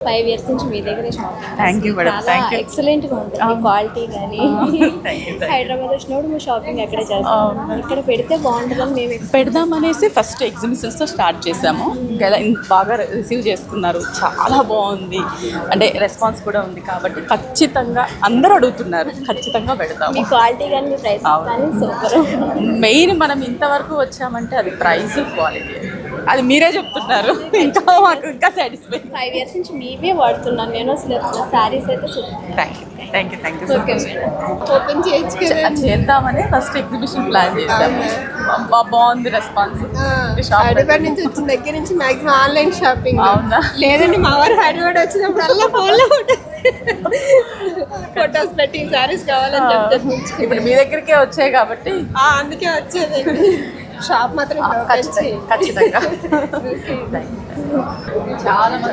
5 years నుంచి మీ దగ్గరే shopping. Thank you madam. Thank you. ఎక్సలెంట్గా ఉంటుంది క్వాలిటీ కానీ. హైదరాబాద్ వచ్చినప్పుడు మేము షాపింగ్ ఎక్కడే చేస్తాం. ఇక్కడ పెడితే బాగుంటుందని మేము పెడదామనేసి ఫస్ట్ ఎగ్జిబిషన్స్తో స్టార్ట్ చేసాము. బాగా రిసీవ్ చేసుకున్నారు, చాలా బాగుంది అంటే రెస్పాన్స్ కూడా ఉంది కాబట్టి ఖచ్చితంగా అందరూ అడుగుతున్నారు, ఖచ్చితంగా పెడతాము. మీ క్వాలిటీ కానీ మీ ప్రైస్ కానీ సూపర్. మెయిన్ మనం ఇంతవరకు వచ్చామంటే అది ప్రైస్ క్వాలిటీ, అది మీరే చెప్తున్నారు. ఇంకా మాకు ఇంకా సాటిస్ఫై. 5 ఇయర్స్ నుంచి మీవే వాడుతున్నాను నేను. అసలు శారీస్ అయితే thank you okay madam. Open చేయొచ్చు కదా. చేద్దామని ఫస్ట్ ఎగ్జిబిషన్ ప్లాన్ చేసాము. బాగుంది రెస్పాన్స్. హైదరాబాద్ నుంచి వచ్చిన దగ్గర నుంచి మాక్సిమం ఆన్లైన్ షాపింగ్. అవునా? లేదండి, మా వారు హైదరాబాద్ వచ్చినప్పుడు అలా ఫోన్లో ఫొటోస్ పెట్టి శారీస్ కావాలని చెప్తాను. ఇప్పుడు మీ దగ్గరికే వచ్చాయి కాబట్టి అందుకే వచ్చేది. షాప్ మాత్రం ఖచ్చితంగా. చాలా మంది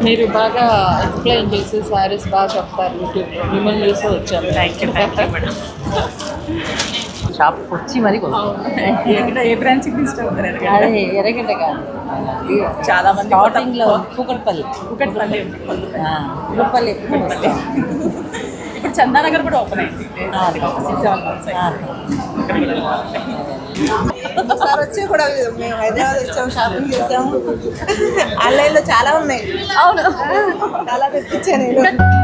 మీరు బాగా ఎక్స్ప్లెయిన్ చేసి శారీస్ బాగా చెప్తారు యూట్యూబ్లో. మిమ్మల్ని చూసి వచ్చాను. Thank you madam. షాప్కి వచ్చి మరి ఏ బ్రాంచ్కి తీసుకెళ్తారు? అదే ఎర్రగడ్డ కాదు, చాలా మంది స్టార్టింగ్లో కూకట్పల్లి. ఇప్పుడు చందానగర్ కూడా ఓపెన్ అయింది. ఒకసారి వచ్చి కూడా మేము హైదరాబాద్ వచ్చాము, షాపింగ్ చేసాము. ఆన్లైన్లో చాలా ఉన్నాయి. అవును, చాలా తెప్పించాను నేను.